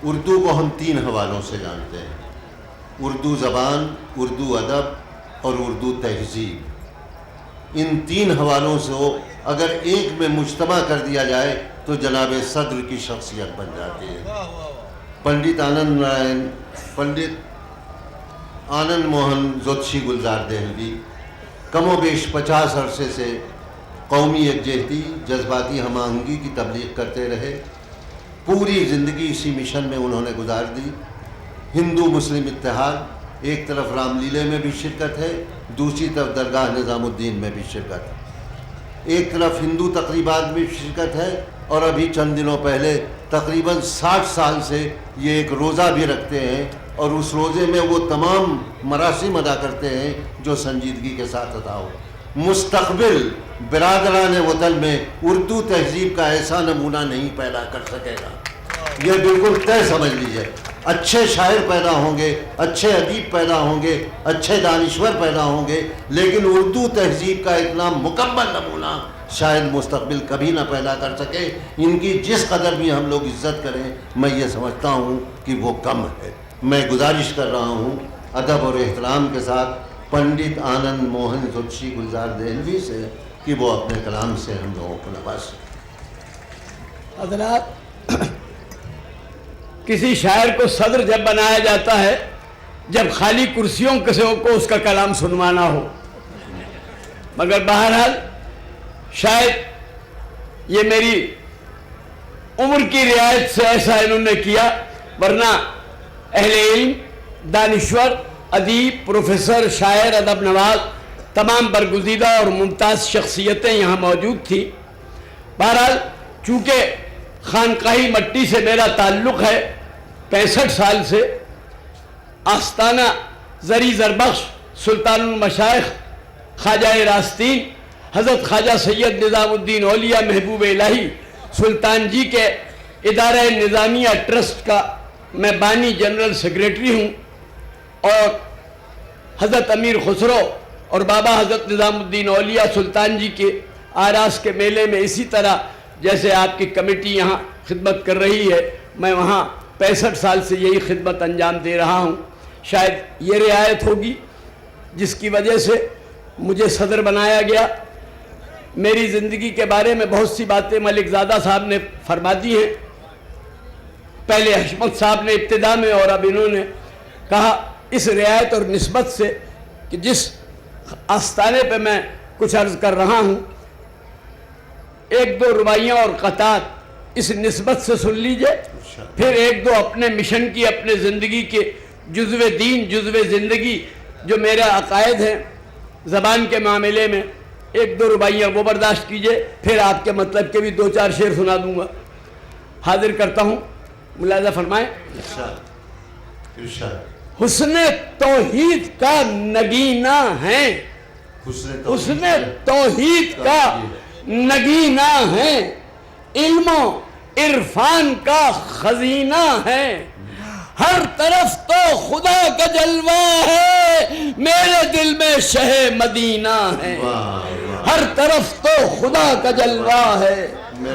اردو کو ہم 3 حوالوں سے جانتے ہیں: اردو زبان، اردو ادب اور اردو تہذیب۔ ان 3 حوالوں سے اگر ایک میں مجتمع کر دیا جائے تو جناب صدر کی شخصیت بن جاتی ہے۔ پنڈت آنند موہن جوتشی گلزار دہلوی کم و بیش 50 عرصے سے قومی یکجہتی، جذباتی ہم آہنگی کی تبلیغ کرتے رہے۔ پوری زندگی اسی مشن میں انہوں نے گزار دی۔ ہندو مسلم اتحاد، ایک طرف رام لیلے میں بھی شرکت ہے، دوسری طرف درگاہ نظام الدین میں بھی شرکت ہے۔ ایک طرف ہندو تقریبات میں شرکت ہے، اور ابھی چند دنوں پہلے تقریباً 60 سال سے یہ ایک روزہ بھی رکھتے ہیں، اور اس روزے میں وہ تمام مراسم ادا کرتے ہیں جو سنجیدگی کے ساتھ ادا ہو۔ مستقبل برادران وطن میں اردو تہذیب کا ایسا نمونہ نہیں پیدا کر سکے گا، یہ بالکل طے سمجھ لیجئے۔ اچھے شاعر پیدا ہوں گے، اچھے ادیب پیدا ہوں گے، اچھے دانشور پیدا ہوں گے، لیکن اردو تہذیب کا اتنا مکمل نمونہ شاید مستقبل کبھی نہ پیدا کر سکے۔ ان کی جس قدر بھی ہم لوگ عزت کریں، میں یہ سمجھتا ہوں کہ وہ کم ہے۔ میں گزارش کر رہا ہوں ادب اور احترام کے ساتھ پنڈت آنند موہن جوتشی گلزار دہلوی سے کہ وہ اپنے کلام سے ہم لوگوں کو نوازیں۔ حضرات، کسی شاعر کو صدر جب بنایا جاتا ہے جب خالی کرسیوں کو اس کا کلام سنوانا ہو، مگر بہرحال شاید یہ میری عمر کی رعایت سے ایسا انہوں نے کیا، ورنہ اہل علم، دانشور، ادیب، پروفیسر، شاعر، ادب نواز، تمام برگزیدہ اور ممتاز شخصیتیں یہاں موجود تھیں۔ بہرحال چونکہ خانقاہی مٹی سے میرا تعلق ہے 65 سال سے، آستانہ زری زربخش سلطان المشائخ خواجہ راستین حضرت خواجہ سید نظام الدین اولیاء محبوب الہی سلطان جی کے ادارہ نظامیہ ٹرسٹ کا میں بانی جنرل سیکریٹری ہوں، اور حضرت امیر خسرو اور بابا حضرت نظام الدین اولیاء سلطان جی کے آراس کے میلے میں اسی طرح جیسے آپ کی کمیٹی یہاں خدمت کر رہی ہے، میں وہاں 65 سال سے یہی خدمت انجام دے رہا ہوں۔ شاید یہ رعایت ہوگی جس کی وجہ سے مجھے صدر بنایا گیا۔ میری زندگی کے بارے میں بہت سی باتیں ملک زادہ صاحب نے فرما دی ہیں، پہلے حشمت صاحب نے ابتدا میں، اور اب انہوں نے کہا اس رعایت اور نسبت سے کہ جس آستانے پہ میں کچھ عرض کر رہا ہوں، 1-2 رباعیاں اور قطعات اس نسبت سے سن لیجئے، پھر 1-2 اپنے مشن کی، اپنے زندگی کے جزو دین، جزو زندگی جو میرے عقائد ہیں زبان کے معاملے میں، 1-2 رباعیاں وہ برداشت کیجئے، پھر آپ کے مطلب کے بھی 2-4 شعر سنا دوں گا۔ حاضر کرتا ہوں، ملاحظہ فرمائیں۔ حسن توحید کا نگینہ ہے، حسن توحید کا نگینہ ہے، علم و عرفان کا خزینہ ہے، ہر طرف تو خدا کا جلوہ ہے، میرے دل میں شہ مدینہ ہے، ہر طرف تو خدا کا جلوہ ہے،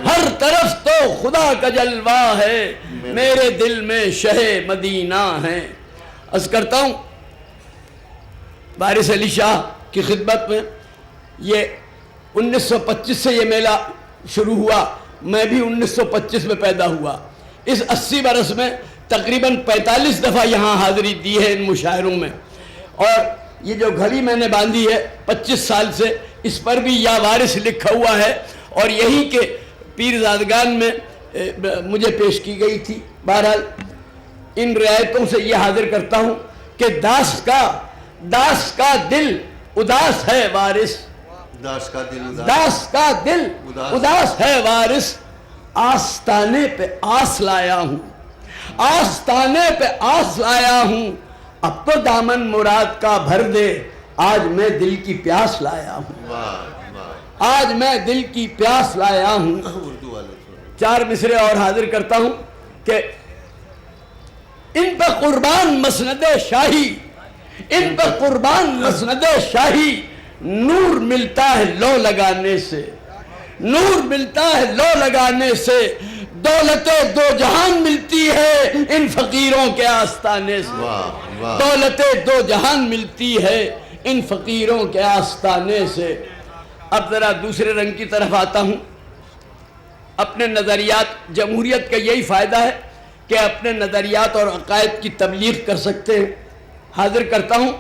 ہر طرف تو خدا کا جلوہ ہے، میرے دل میں شہ مدینہ ہے۔ عرض کرتا ہوں وارث علی شاہ کی خدمت میں، یہ 1925 سے یہ میلہ شروع ہوا، میں بھی 1925 میں پیدا ہوا۔ اس 80 برس میں تقریباً 45 دفعہ یہاں حاضری دی ہے ان مشاعروں میں، اور یہ جو گھڑی میں نے باندھی ہے 25 سال سے، اس پر بھی یا وارث لکھا ہوا ہے، اور یہی کہ پیر زادگان میں مجھے پیش کی گئی تھی۔ بہرحال ان رعایتوں سے یہ حاضر کرتا ہوں کہ داس کا دل اداس ہے وارث، داس کا دل اداس ہے وارث، آستانے پہ آس لایا ہوں، آستانے پہ آس لایا ہوں، اب تو دامن مراد کا بھر دے، آج میں دل کی پیاس لایا ہوں، آج میں دل کی پیاس لایا ہوں۔ 4 مصرے اور حاضر کرتا ہوں کہ ان پہ قربان مسند شاہی، ان پہ قربان مسند شاہی، نور ملتا ہے لو لگانے سے، نور ملتا ہے لو لگانے سے، دولت 2 جہان ملتی ہے ان ان فقیروں کے آستانے سے، واہ واہ دولت دو جہان ملتی ہے ان فقیروں کے آستانے سے۔ اب ذرا دوسرے رنگ کی طرف آتا ہوں۔ اپنے نظریات، جمہوریت کا یہی فائدہ ہے کہ اپنے نظریات اور عقائد کی تبلیغ کر سکتے ہیں۔ حاضر کرتا ہوں،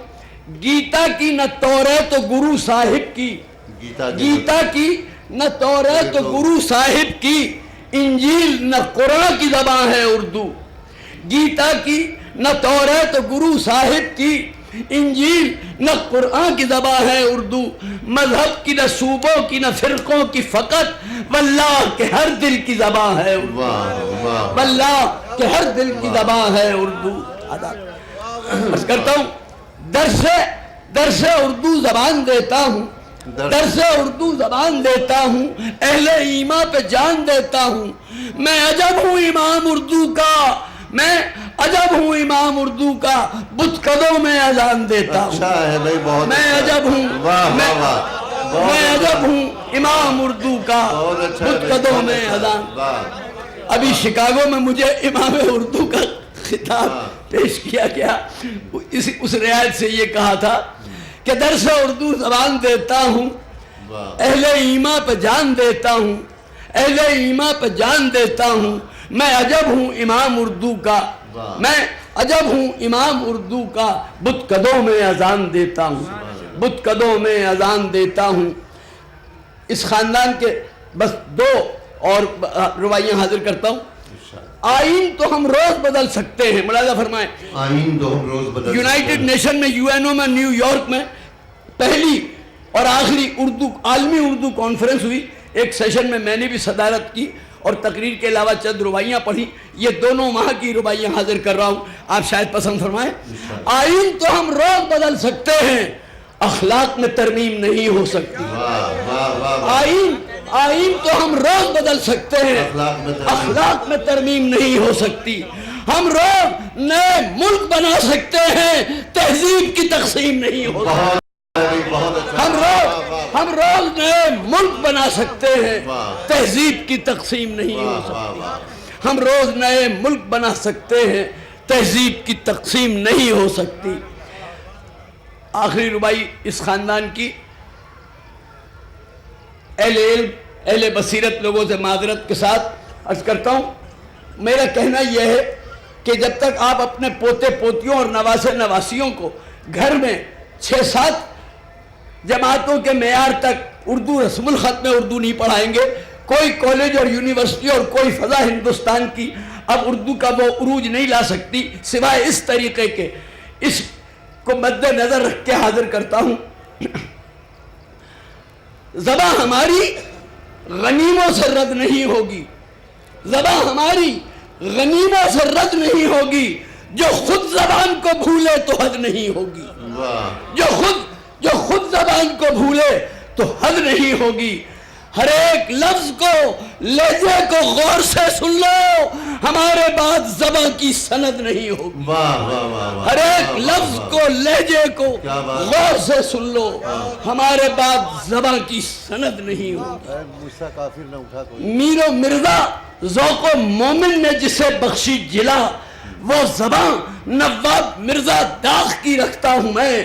گیتا کی نہ توریت و گرو صاحب کی، گیتا کی نہ توریت و گرو صاحب کی، انجیل نہ قرآن کی زبان ہے اردو۔ گیتا کی نہ توریت و گرو صاحب کی، انجیل نہ قرآن کی زبان ہے اردو۔ مذہب کی نہ صوبوں کی نہ فرقوں کی فقط، واللہ کے ہر دل کی زبان ہے اردو، واللہ کے ہر دل کی زبان ہے اردو۔ عرض کرتا ہوں، درس اردو زبان دیتا ہوں، درس اردو زبان دیتا ہوں، اہل ایمان پہ جان دیتا ہوں۔ میں عجب ہوں امام اردو کا، میں عجب ہوں امام اردو کا، بت قدوں میں اذان دیتا ہوں۔ اچھا ہے بھائی، بہت میں عجب ہوں، میں عجب ہوں امام اردو کا، بت قدوں میں اذان۔ ابھی شکاگو میں مجھے امام اردو کا خطاب پیش کیا گیا، اس رعایت سے یہ کہا تھا کہ درس اردو زبان دیتا ہوں، اہل ایمان پہ جان دیتا ہوں، اہل ایمان پہ جان دیتا ہوں۔ میں عجب ہوں امام اردو کا، میں عجب ہوں امام اردو کا، بت قدوں میں اذان دیتا ہوں، بت قدوں میں اذان دیتا ہوں۔ اس خاندان کے بس دو اور روایاں حاضر کرتا ہوں۔ آئین تو ہم روز بدل سکتے ہیں، ملاحظہ فرمائیں، آئین تو ہم روز بدل یونائٹڈ نیشن میں، یو این او میں، نیو یارک میں پہلی اور آخری عالمی اردو کانفرنس ہوئی۔ ایک سیشن میں میں نے بھی صدارت کی اور تقریر کے علاوہ چند رباعیاں پڑھی۔ یہ دونوں وہاں کی رباعیاں حاضر کر رہا ہوں، آپ شاید پسند فرمائیں۔ آئین تو ہم روز بدل سکتے ہیں، اخلاق میں ترمیم نہیں ہو سکتی۔ آئین تو ہم روز بدل سکتے ہیں، اخلاق میں ترمیم نہیں ہو سکتی۔ ہم روز نئے ملک بنا سکتے ہیں، تہذیب کی تقسیم نہیں ہو سکتی۔ ہم روز نئے ملک بنا سکتے ہیں، تہذیب کی تقسیم نہیں ہو سکتی۔ ہم روز نئے ملک بنا سکتے ہیں، تہذیب کی تقسیم نہیں ہو سکتی۔ آخری ربائی اس خاندان کی، اہل علم، اہل بصیرت لوگوں سے معذرت کے ساتھ عرض کرتا ہوں، میرا کہنا یہ ہے کہ جب تک آپ اپنے پوتے پوتیوں اور نواسے نواسیوں کو گھر میں 6-7 جماعتوں کے معیار تک اردو رسم الخط میں اردو نہیں پڑھائیں گے، کوئی کالج اور یونیورسٹی اور کوئی فضا ہندوستان کی اب اردو کا وہ عروج نہیں لا سکتی، سوائے اس طریقے کے۔ اس کو مد نظر رکھ کے حاضر کرتا ہوں، زبان ہماری غنیموں سے رد نہیں ہوگی، زبان ہماری غنیموں سے رد نہیں ہوگی۔ جو خود زبان کو بھولے تو حد نہیں ہوگی، جو خود زبان کو بھولے تو حد نہیں ہوگی۔ ہر ایک لفظ کو، لہجے کو غور سے سن لو، ہمارے بعد زبان کی سند نہیں ہوگی۔ ہر ایک لفظ کو، لہجے کو غور سے سن لو، ہمارے بعد زبان کی سند نہیں ہوگی۔ میر و مرزا ذوق و مومن نے جسے بخشی جلا، وہ زبان نواب مرزا داغ کی رکھتا ہوں میں۔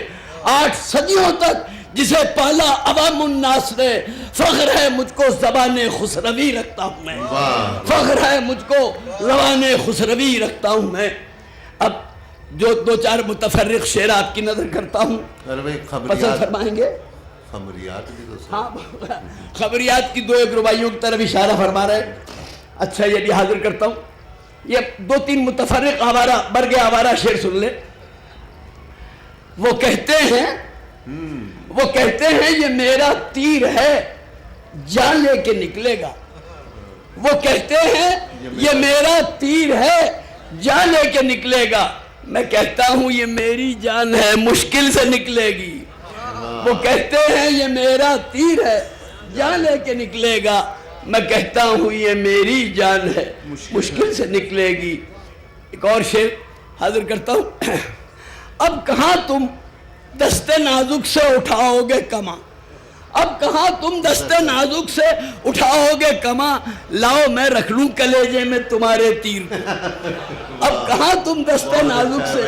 8 صدیوں تک جسے پالا عوام الناس نے، فخر ہے مجھ کو زبان خسروی رکھتا ہوں میں، فخر ہے مجھ کو زبان خسروی رکھتا ہوں میں۔ اب جو 2-4 متفرق شعر آپ کی نظر کرتا ہوں، پسند فرمائیں گے؟ ہاں، خبریات کی 2-1 رباعیوں کی طرف اشارہ فرما رہے ہیں۔ اچھا، یہ بھی حاضر کرتا ہوں، یہ 2-3 متفرق برگ آوارہ شعر سن لے۔ وہ کہتے ہیں یہ میرا تیر ہے، جان لے کے نکلے گا۔ وہ کہتے ہیں یہ میرا تیر ہے، جان لے کے نکلے گا۔ میں کہتا ہوں یہ میری جان ہے، مشکل سے نکلے گی۔ وہ کہتے ہیں یہ میرا تیر ہے، جان لے کے نکلے گا۔ میں کہتا ہوں یہ میری جان ہے، مشکل سے نکلے گی۔ ایک اور شعر حاضر کرتا ہوں۔ اب کہاں تم دست نازک سے اٹھاؤ گے کماں، اب کہاں تم دستے نازک سے اٹھاؤ گے کماں، لاؤ میں رکھ لوں کلیجے میں تمہارے تیر کو۔ اب کہاں تم دستے نازک سے،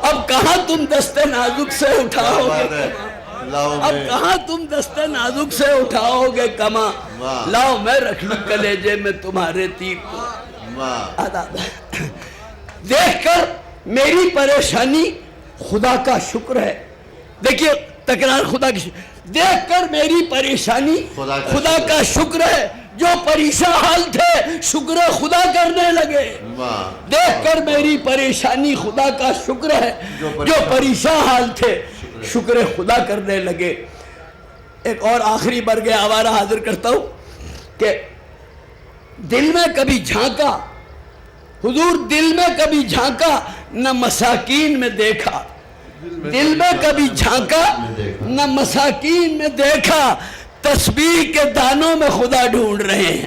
اب کہاں تم دستے نازک سے اٹھاؤ گے کماں، اب کہاں تم دستے نازک سے اٹھاؤ گے کماں، لاؤ میں رکھ لوں کلیجے میں تمہارے تیر کو۔ دیکھ کر میری پریشانی خدا کا شکر ہے، دیکھیے تکرار، خدا کی دیکھ کر میری پریشانی خدا کا شکر ہے، جو پریشان حال تھے شکر خدا کرنے لگے۔ دیکھ کر میری پریشانی خدا کا شکر ہے، جو پریشان حال تھے شکر خدا کرنے لگے۔ ایک اور آخری برگ آوارہ حاضر کرتا ہوں کہ دل میں کبھی جھانکا حضور، دل میں کبھی جھانکا نہ مساکین میں دیکھا، دل میں کبھی جھانکا نہ مساکین میں دیکھا، تسبیح کے دانوں میں خدا ڈھونڈ رہے ہیں۔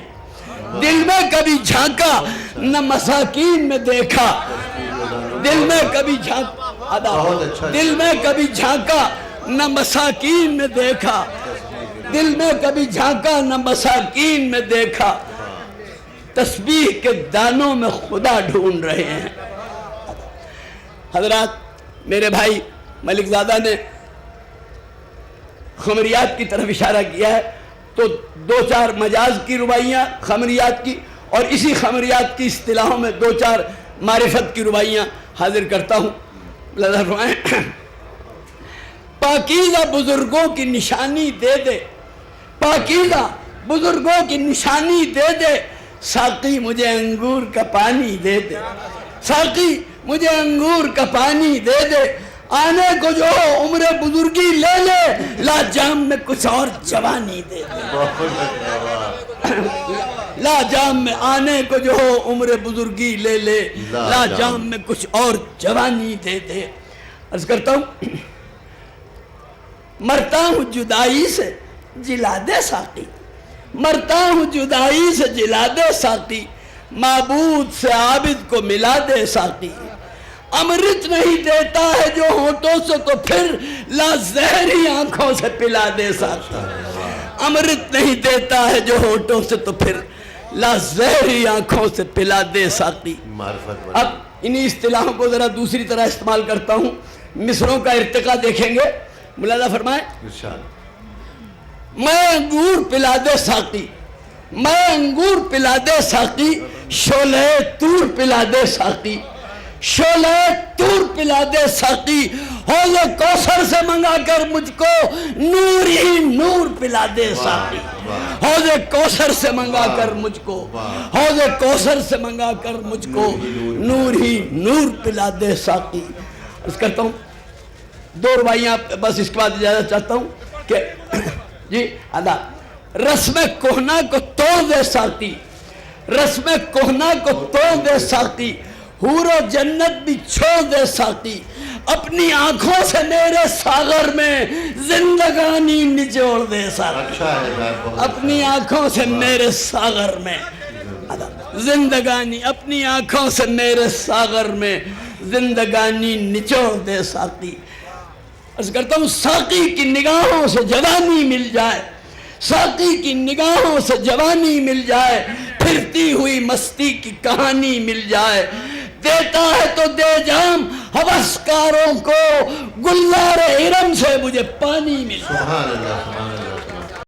دل میں کبھی جھانکا نہ مساکین میں دیکھا، دل میں کبھی جھانکا، دل میں کبھی جھانکا نہ مساکین میں دیکھا، دل میں کبھی جھانکا نہ مساکین میں دیکھا، تسبیح کے دانوں میں خدا ڈھونڈ رہے ہیں۔ حضرات، میرے بھائی ملک زادہ نے خمریات کی طرف اشارہ کیا ہے، تو دو چار مجاز کی رباعیاں خمریات کی، اور اسی خمریات کی اصطلاحوں میں دو چار معرفت کی رباعیاں حاضر کرتا ہوں۔ پاکیزہ بزرگوں کی نشانی دے دے، پاکیزہ بزرگوں کی نشانی دے دے، ساقی مجھے انگور کا پانی دے دے، ساقی مجھے انگور کا پانی دے دے، آنے کو جو ہو عمر بزرگی لے لے، لا جام میں کچھ اور جوانی دے دے، لا جام میں آنے کو جو ہو عمر بزرگی لے لے، لا جام میں کچھ اور جوانی دے دے۔ عرض کرتا ہوں، مرتا ہوں جدائی سے جلا دے ساقی، مرتا ہوں جدائی سے جلا دے ساقی، معبود سے عابد کو ملا دے ساقی، امرت نہیں دیتا ہے جو ہونٹوں سے تو پھر لا زہری آنکھوں سے پلا دے ساقی، امرت نہیں دیتا ہے جو ہونٹوں سے تو پھر لا زہری آنکھوں سے پلا دے ساقی۔ اب انہی اصطلاحوں کو ذرا دوسری طرح استعمال کرتا ہوں، مصروں کا ارتقا دیکھیں گے۔ ملاحظہ فرمائیں، میں انگور پلا دے ساقی، میں انگور پلا دے ساقی، شعلہ طور پلا دے ساقی، شعلہ طور پلا دے ساقی، حوض کوثر سے منگا کر مجھ کو نور ہی نور پلا دے ساقی، حوض کوثر سے منگا کر مجھ کو، حوض کوثر سے منگا کر مجھ کو نور ہی نور پلا دے ساقی۔ اس کرتا ہوں دو رباعیاں، بس اس کے بعد اجازت چاہتا ہوں کہ جی ادا، رسم کہنا کو توڑ دے ساقی، رسم کہنا کو توڑ دے ساقی، حور و جنت بھی چھوڑ دے ساقی، اپنی آنکھوں سے میرے ساغر میں زندگانی نچوڑ دے ساقی، اپنی آنکھوں سے میرے ساغر میں زندگانی، اپنی آنکھوں سے میرے ساغر میں زندگانی نچوڑ دے ساقی۔ عرض کرتا ہوں، ساقی کی نگاہوں سے جوانی مل جائے، ساقی کی نگاہوں سے جوانی مل جائے، پھرتی ہوئی مستی کی کہانی مل جائے، دیتا ہے تو دے جام ہوسکاروں کو، گلزار ارم سے مجھے پانی مل جائے۔